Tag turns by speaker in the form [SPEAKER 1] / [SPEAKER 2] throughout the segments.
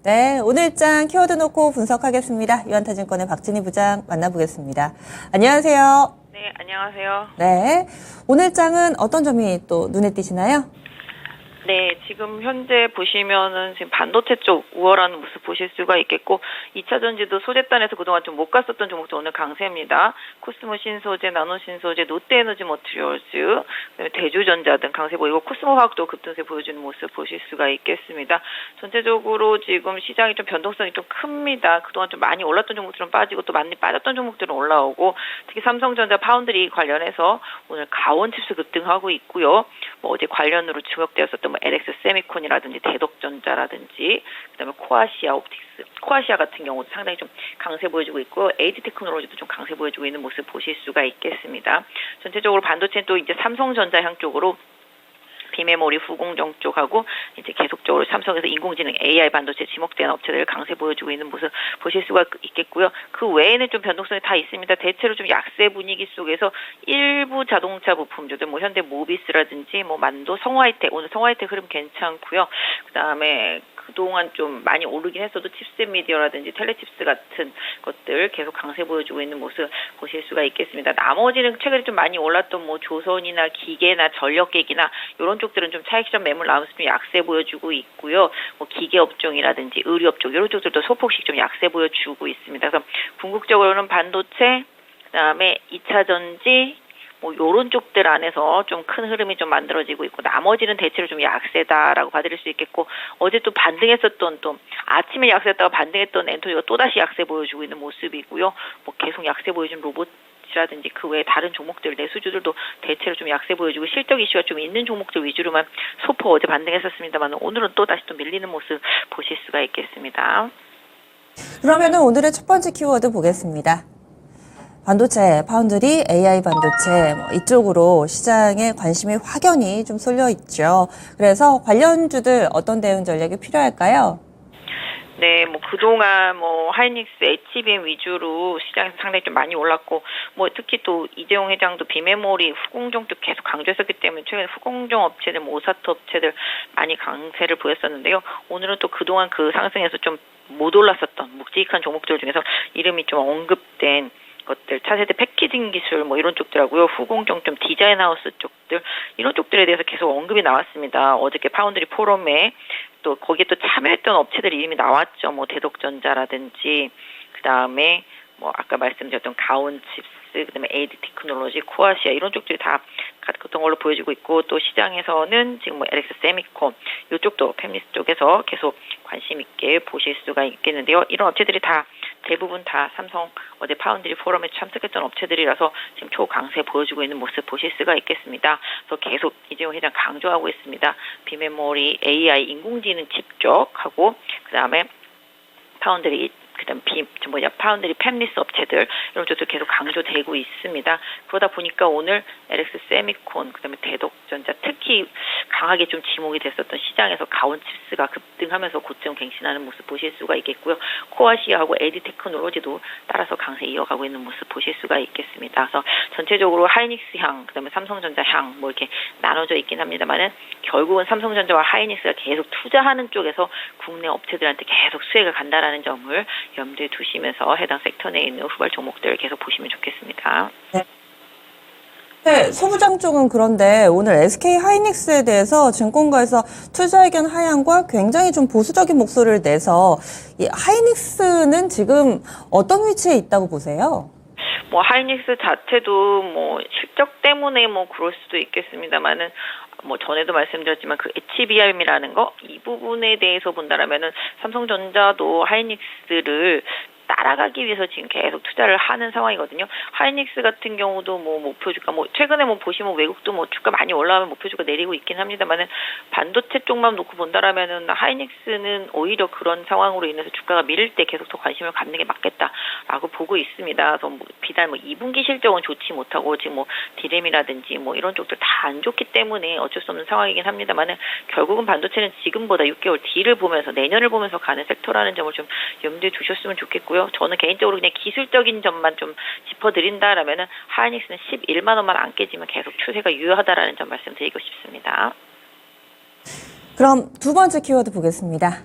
[SPEAKER 1] 네, 오늘장 키워드 놓고 분석하겠습니다. 유한타증권의 박진희 부장 만나보겠습니다. 안녕하세요.
[SPEAKER 2] 네, 안녕하세요.
[SPEAKER 1] 네, 오늘장은 어떤 점이 또 눈에 띄시나요?
[SPEAKER 2] 네, 지금 현재 보시면은 지금 반도체 쪽 우월한 모습 보실 수가 있겠고, 2차 전지도 소재단에서 그동안 좀 못 갔었던 종목도 오늘 강세입니다. 코스모 신소재, 나노 신소재, 롯데에너지 머티리얼즈, 그다음에 대주전자 등 강세 보이고, 코스모 화학도 급등세 보여주는 모습 보실 수가 있겠습니다. 전체적으로 지금 시장이 좀 변동성이 좀 큽니다. 그동안 좀 많이 올랐던 종목들은 빠지고 또 많이 빠졌던 종목들은 올라오고, 특히 삼성전자, 파운드리 관련해서 오늘 가온칩스 급등하고 있고요. 뭐 어제 관련으로 주목되었었던 뭐 LX 세미콘이라든지 대덕전자라든지 그다음에 코아시아 옵틱스, 코아시아 같은 경우도 상당히 좀 강세 보여주고 있고 AD 테크놀로지도 좀 강세 보여주고 있는 모습 보실 수가 있겠습니다. 전체적으로 반도체는 또 이제 삼성전자향 쪽으로 비메모리 후공정 쪽하고 이제 계속적으로 삼성에서 인공지능 AI 반도체 지목되는 업체들 강세 보여주고 있는 모습 보실 수가 있겠고요. 그 외에는 좀 변동성이 다 있습니다. 대체로 좀 약세 분위기 속에서 일부 자동차 부품주들 뭐 현대 모비스라든지 뭐 만도, 성화이텍, 오늘 성화이텍 흐름 괜찮고요. 그다음에 그동안 좀 많이 오르긴 했어도 칩셋 미디어라든지 텔레칩스 같은 것들 계속 강세 보여주고 있는 모습 보실 수가 있겠습니다. 나머지는 최근에 좀 많이 올랐던 뭐 조선이나 기계나 전력객이나 이런 쪽들은 좀 차익시장 매물 나오면서 좀 약세 보여주고 있고요. 뭐 기계업종이라든지 의료업종 이런 쪽들도 소폭씩 좀 약세 보여주고 있습니다. 그래서 궁극적으로는 반도체, 그다음에 2차 전지 뭐 요런 쪽들 안에서 좀 큰 흐름이 좀 만들어지고 있고 나머지는 대체로 좀 약세다라고 봐드릴 수 있겠고 어제 또 반등했었던 또 아침에 약세했다가 반등했던 엔토리가 또다시 약세 보여주고 있는 모습이고요. 뭐 계속 약세 보여준 로봇이라든지 그 외에 다른 종목들 내수주들도 대체로 좀 약세 보여주고 실적 이슈가 좀 있는 종목들 위주로만 소폭 어제 반등했었습니다만 오늘은 또다시 또 밀리는 모습 보실 수가 있겠습니다.
[SPEAKER 1] 그러면은 오늘의 첫 번째 키워드 보겠습니다. 반도체, 파운드리, AI 반도체 이쪽으로 시장에 관심이 확연히 좀 쏠려 있죠. 그래서 관련주들 어떤 대응 전략이 필요할까요?
[SPEAKER 2] 네, 뭐 그동안 뭐 하이닉스, HBM 위주로 시장에서 상당히 좀 많이 올랐고 뭐 특히 또 이재용 회장도 비메모리 후공정 쪽 계속 강조했었기 때문에 최근에 후공정 업체들, 뭐 오사트 업체들 많이 강세를 보였었는데요. 오늘은 또 그동안 그 상승에서 좀 못 올랐었던 묵직한 종목들 중에서 이름이 좀 언급된 것들, 차세대 패키징 기술 뭐 이런 쪽들하고요. 후공정 좀 디자인 하우스 쪽들 이런 쪽들에 대해서 계속 언급이 나왔습니다. 어저께 파운드리 포럼에 또 거기에 또 참여했던 업체들 이름이 나왔죠. 뭐 대덕전자라든지 그다음에 뭐 아까 말씀드렸던 가온칩스, 그다음에 AD 테크놀로지, 코아시아 이런 쪽들이 다 어떤 걸로 보여지고 있고 또 시장에서는 지금 뭐 LX 세미콘 이쪽도 팹리스 쪽에서 계속 관심 있게 보실 수가 있겠는데요. 이런 업체들이 다 대부분 다 삼성 어제 파운드리 포럼에 참석했던 업체들이라서 지금 초강세 보여주고 있는 모습 보실 수가 있겠습니다. 그래서 계속 이재용 회장 강조하고 있습니다. 비메모리, AI, 인공지능 칩 쪽하고 그다음에 파운드리 그다음 파운드리 팹리스 업체들 이런 쪽도 계속 강조되고 있습니다. 그러다 보니까 오늘 LX 세미콘 그다음에 대덕전자 특히 강하게 좀 지목이 됐었던 시장에서 가온칩스가 급등하면서 고점 갱신하는 모습 보실 수가 있겠고요. 코아시아하고 AD 테크놀로지도 따라서 강세 이어가고 있는 모습 보실 수가 있겠습니다. 그래서 전체적으로 하이닉스향 그다음에 삼성전자향 뭐 이렇게 나눠져 있긴 합니다만은 결국은 삼성전자와 하이닉스가 계속 투자하는 쪽에서 국내 업체들한테 계속 수혜가 간다라는 점을 염두에 두시면서 해당 섹터 내에 있는 후발 종목들을 계속 보시면 좋겠습니다.
[SPEAKER 1] 네, 소부장 쪽은 그런데 오늘 SK 하이닉스에 대해서 증권가에서 투자 의견 하향과 굉장히 좀 보수적인 목소리를 내서 이 하이닉스는 지금 어떤 위치에 있다고 보세요?
[SPEAKER 2] 뭐 하이닉스 자체도 뭐 실적 때문에 뭐 그럴 수도 있겠습니다만은 뭐 전에도 말씀드렸지만 그 HBM이라는 거 이 부분에 대해서 본다라면은 삼성전자도 하이닉스를 따라가기 위해서 지금 계속 투자를 하는 상황이거든요. 하이닉스 같은 경우도 뭐 목표 주가 뭐 최근에 뭐 보시면 외국도 뭐 주가 많이 올라가면 목표 주가 내리고 있긴 합니다만은 반도체 쪽만 놓고 본다라면은 하이닉스는 오히려 그런 상황으로 인해서 주가가 밀릴 때 계속 더 관심을 갖는 게 맞겠다라고 보고 있습니다. 그래서 뭐 비단 뭐 2분기 실적은 좋지 못하고 지금 뭐 디램이라든지 뭐 이런 쪽들 다 안 좋기 때문에 어쩔 수 없는 상황이긴 합니다만은 결국은 반도체는 지금보다 6개월 뒤를 보면서 내년을 보면서 가는 섹터라는 점을 좀 염두에 두셨으면 좋겠고요. 저는 개인적으로 그냥 기술적인 점만 좀 짚어드린다라면은 하이닉스는 11만 원만 안 깨지면 계속 추세가 유효하다라는 점 말씀드리고 싶습니다.
[SPEAKER 1] 그럼 두 번째 키워드 보겠습니다.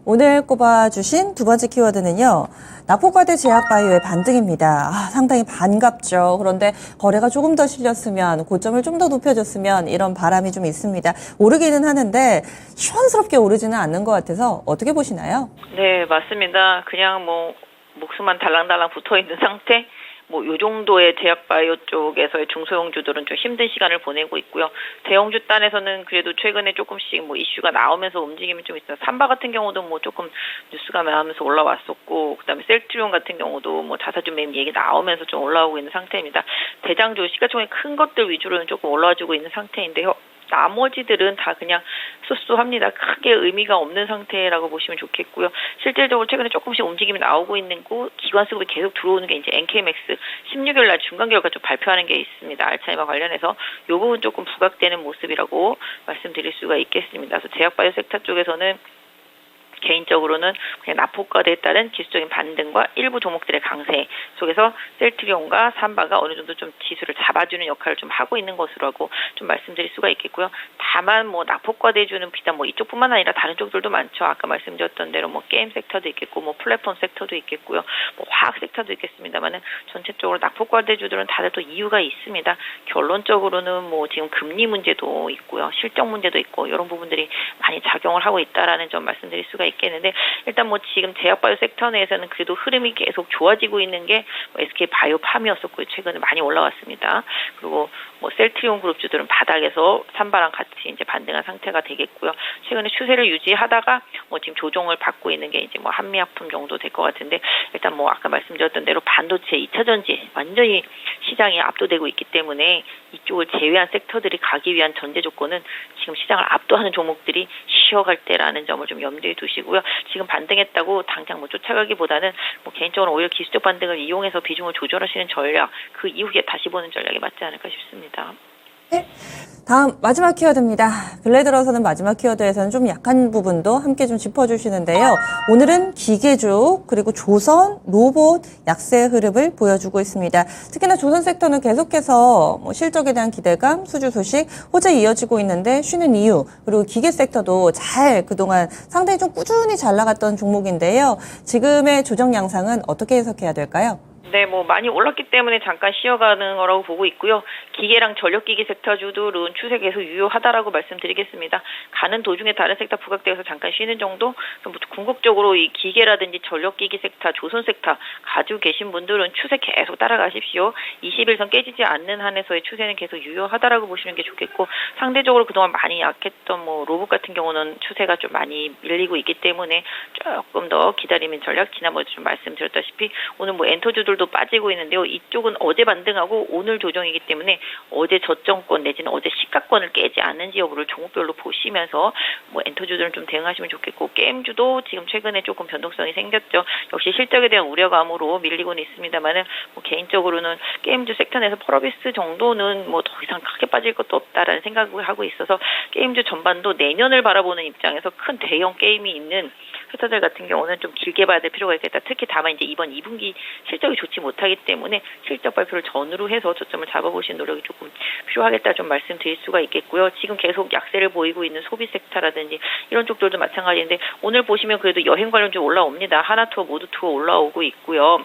[SPEAKER 1] 오늘 꼽아주신 두 번째 키워드는요. 나포과대 제약바이오의 반등입니다. 상당히 반갑죠. 그런데 거래가 조금 더 실렸으면, 고점을 좀 더 높여줬으면 이런 바람이 좀 있습니다. 오르기는 하는데 시원스럽게 오르지는 않는 것 같아서 어떻게 보시나요?
[SPEAKER 2] 네, 맞습니다. 그냥 뭐 목숨만 달랑달랑 붙어있는 상태? 뭐 요 정도의 제약바이오 쪽에서의 중소형주들은 좀 힘든 시간을 보내고 있고요. 대형주 단에서는 그래도 최근에 조금씩 뭐 이슈가 나오면서 움직임이 좀 있어요. 삼바 같은 경우도 뭐 조금 뉴스가 나오면서 올라왔었고, 그다음에 셀트리온 같은 경우도 뭐 자사주 매입 얘기 나오면서 좀 올라오고 있는 상태입니다. 대장주 시가총액 큰 것들 위주로는 조금 올라와주고 있는 상태인데요. 나머지들은 다 그냥 쏘쏘합니다. 크게 의미가 없는 상태라고 보시면 좋겠고요. 실질적으로 최근에 조금씩 움직임이 나오고 있는 거, 기관수급이 계속 들어오는 게 이제 NK맥스 16일 날 중간 결과 좀 발표하는 게 있습니다. 알츠하이머 관련해서 이 부분 조금 부각되는 모습이라고 말씀드릴 수가 있겠습니다. 그래서 제약바이오 섹터 쪽에서는 개인적으로는 그냥 나포과대에 따른 기술적인 반등과 일부 종목들의 강세 속에서 셀트리온과 삼바가 어느 정도 좀 지수를 잡아주는 역할을 좀 하고 있는 것으로라고 좀 말씀드릴 수가 있겠고요. 다만 뭐 나포과대주는 비단 뭐 이쪽뿐만 아니라 다른 쪽들도 많죠. 아까 말씀드렸던 대로 뭐 게임 섹터도 있겠고, 뭐 플랫폼 섹터도 있겠고요, 뭐 화학 섹터도 있겠습니다만은 전체적으로 나포과대주들은 다들 또 이유가 있습니다. 결론적으로는 뭐 지금 금리 문제도 있고요, 실적 문제도 있고 이런 부분들이 많이 작용을 하고 있다라는 점 말씀드릴 수가 있겠는데, 일단 뭐 지금 제약바이오 섹터 내에서는 그래도 흐름이 계속 좋아지고 있는 게 SK바이오팜이었었고요. 최근에 많이 올라왔습니다. 그리고 뭐 셀트리온 그룹주들은 바닥에서 삼바랑 같이 이제 반등한 상태가 되겠고요. 최근에 추세를 유지하다가 뭐 지금 조정을 받고 있는 게 이제 뭐 한미약품 정도 될 것 같은데, 일단 뭐 아까 말씀드렸던 대로 반도체 2차 전지 완전히 시장이 압도되고 있기 때문에 이쪽을 제외한 섹터들이 가기 위한 전제 조건은 지금 시장을 압도하는 종목들이 쉬어갈 때라는 점을 좀 염두에 두시고요. 지금 반등했다고 당장 뭐 쫓아가기보다는 뭐 개인적으로 오히려 기술적 반등을 이용해서 비중을 조절하시는 전략, 그 이후에 다시 보는 전략이 맞지 않을까 싶습니다.
[SPEAKER 1] 네. 다음 마지막 키워드입니다. 근래 들어서는 마지막 키워드에서는 좀 약한 부분도 함께 좀 짚어주시는데요. 오늘은 기계주 그리고 조선, 로봇 약세 흐름을 보여주고 있습니다. 특히나 조선 섹터는 계속해서 뭐 실적에 대한 기대감, 수주 소식 호재 이어지고 있는데 쉬는 이유, 그리고 기계 섹터도 잘 그동안 상당히 좀 꾸준히 잘 나갔던 종목인데요. 지금의 조정 양상은 어떻게 해석해야 될까요?
[SPEAKER 2] 네, 뭐 많이 올랐기 때문에 잠깐 쉬어가는 거라고 보고 있고요. 기계랑 전력기기 섹터주들은 추세 계속 유효하다라고 말씀드리겠습니다. 가는 도중에 다른 섹터 부각되어서 잠깐 쉬는 정도. 궁극적으로 이 기계라든지 전력기기 섹터, 조선 섹터 가지고 계신 분들은 추세 계속 따라가십시오. 21선 깨지지 않는 한에서의 추세는 계속 유효하다라고 보시는 게 좋겠고, 상대적으로 그동안 많이 약했던 뭐 로봇 같은 경우는 추세가 좀 많이 밀리고 있기 때문에 조금 더 기다리는 전략, 지난번에 좀 말씀드렸다시피 오늘 뭐 엔터주들도 빠지고 있는데요. 이쪽은 어제 반등하고 오늘 조정이기 때문에 어제 저점권 내지는 어제 시가권을 깨지 않는지 여부를 종목별로 보시면서 뭐 엔터주들은 좀 대응하시면 좋겠고, 게임주도 지금 최근에 조금 변동성이 생겼죠. 역시 실적에 대한 우려감으로 밀리고는 있습니다만은 뭐 개인적으로는 게임주 섹터 내에서 펄어비스 정도는 뭐 더 이상 크게 빠질 것도 없다라는 생각을 하고 있어서 게임주 전반도 내년을 바라보는 입장에서 큰 대형 게임이 있는 회사들 같은 경우는 좀 길게 봐야 될 필요가 있겠다. 특히 다만 이제 이번 2분기 실적이 좋지 못하기 때문에 실적 발표를 전후로 해서 저점을 잡아보시는 노력이 조금 필요하겠다 좀 말씀드릴 수가 있겠고요. 지금 계속 약세를 보이고 있는 소비 섹터라든지 이런 쪽들도 마찬가지인데, 오늘 보시면 그래도 여행 관련 좀 올라옵니다. 하나투어, 모두투어 올라오고 있고요.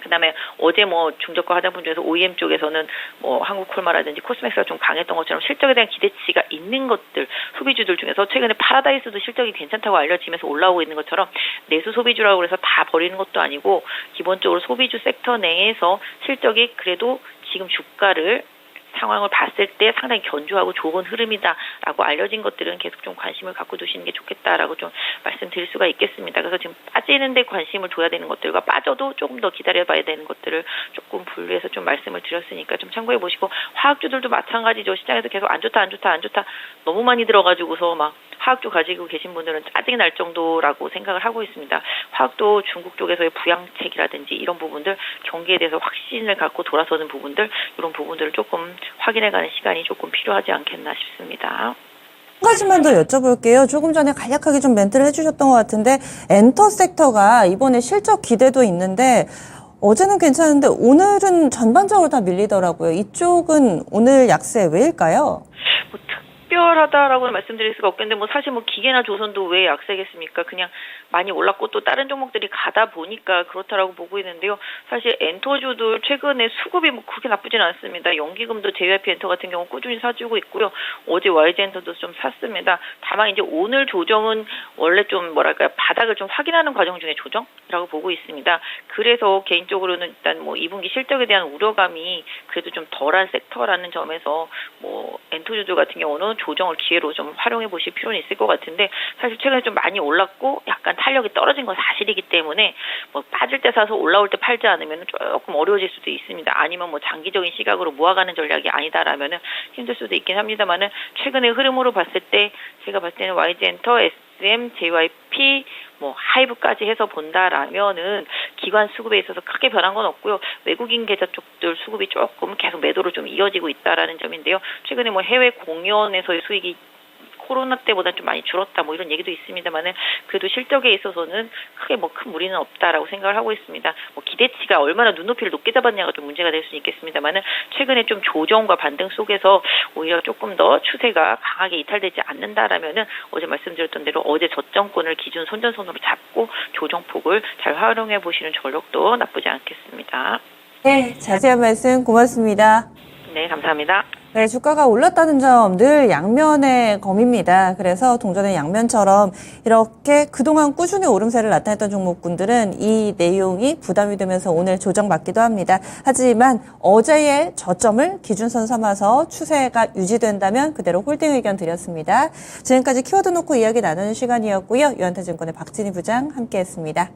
[SPEAKER 2] 그다음에 어제 뭐 중저가 화장품 중에서 OEM 쪽에서는 뭐 한국콜마라든지 코스맥스가 좀 강했던 것처럼 실적에 대한 기대치가 있는 것들, 소비주들 중에서 최근에 파라다이스도 실적이 괜찮다고 알려지면서 올라오고 있는 것처럼 내수 소비주라고 해서 다 버리는 것도 아니고, 기본적으로 소비주 섹터 내에서 실적이 그래도 지금 주가를 상황을 봤을 때 상당히 견조하고 좋은 흐름이다라고 알려진 것들은 계속 좀 관심을 갖고 두시는 게 좋겠다라고 좀 말씀드릴 수가 있겠습니다. 그래서 지금 빠지는 데 관심을 둬야 되는 것들과 빠져도 조금 더 기다려봐야 되는 것들을 조금 분류해서 좀 말씀을 드렸으니까 좀 참고해 보시고, 화학주들도 마찬가지죠. 시장에서 계속 안 좋다 너무 많이 들어가지고서 막 화학주 가지고 계신 분들은 짜증이 날 정도라고 생각을 하고 있습니다. 화학도 중국 쪽에서의 부양책이라든지 이런 부분들, 경기에 대해서 확신을 갖고 돌아서는 부분들, 이런 부분들을 조금 확인해가는 시간이 조금 필요하지 않겠나 싶습니다.
[SPEAKER 1] 한 가지만 더 여쭤볼게요. 조금 전에 간략하게 좀 멘트를 해주셨던 것 같은데, 엔터 섹터가 이번에 실적 기대도 있는데 어제는 괜찮은데 오늘은 전반적으로 다 밀리더라고요. 이쪽은 오늘 약세 왜일까요?
[SPEAKER 2] 뭐 특별하다라고는 말씀드릴 수가 없겠는데 뭐 사실 뭐 기계나 조선도 왜 약세겠습니까? 그냥 많이 올랐고 또 다른 종목들이 가다 보니까 그렇다라고 보고 있는데요. 사실 엔터주도 최근에 수급이 뭐 그렇게 나쁘진 않습니다. 연기금도 JYP 엔터 같은 경우 꾸준히 사주고 있고요. 어제 YG 엔터도 좀 샀습니다. 다만 이제 오늘 조정은 원래 좀 뭐랄까요, 바닥을 좀 확인하는 과정 중에 조정이라고 보고 있습니다. 그래서 개인적으로는 일단 뭐 2분기 실적에 대한 우려감이 그래도 좀 덜한 섹터라는 점에서 뭐 엔터주들 같은 경우는 조정을 기회로 좀 활용해 보실 필요는 있을 것 같은데, 사실 최근에 좀 많이 올랐고 약간 탄력이 떨어진 건 사실이기 때문에 뭐 빠질 때 사서 올라올 때 팔지 않으면 조금 어려워질 수도 있습니다. 아니면 뭐 장기적인 시각으로 모아가는 전략이 아니다라면은 힘들 수도 있긴 합니다만은, 최근의 흐름으로 봤을 때 제가 봤을 때는 YG 엔터, SM, JYP, 뭐 하이브까지 해서 본다라면은 기관 수급에 있어서 크게 변한 건 없고요. 외국인 계좌 쪽들 수급이 조금 계속 매도로 좀 이어지고 있다라는 점인데요. 최근에 뭐 해외 공연에서의 수익이 코로나 때보다 좀 많이 줄었다 뭐 이런 얘기도 있습니다만은, 그래도 실적에 있어서는 크게 뭐 큰 무리는 없다라고 생각을 하고 있습니다. 뭐 기대치가 얼마나 눈높이를 높게 잡았냐가 좀 문제가 될 수는 있겠습니다만은, 최근에 좀 조정과 반등 속에서 오히려 조금 더 추세가 강하게 이탈되지 않는다라면은 어제 말씀드렸던 대로 어제 저점권을 기준 손전선으로 잡고 조정폭을 잘 활용해 보시는 전략도 나쁘지 않겠습니다.
[SPEAKER 1] 네, 자세한 말씀 고맙습니다.
[SPEAKER 2] 네, 감사합니다.
[SPEAKER 1] 네, 주가가 올랐다는 점 늘 양면의 검입니다. 그래서 동전의 양면처럼 이렇게 그동안 꾸준히 오름세를 나타냈던 종목군들은 이 내용이 부담이 되면서 오늘 조정받기도 합니다. 하지만 어제의 저점을 기준선 삼아서 추세가 유지된다면 그대로 홀딩 의견 드렸습니다. 지금까지 키워드 놓고 이야기 나누는 시간이었고요. 유한타증권의 박진희 부장 함께했습니다.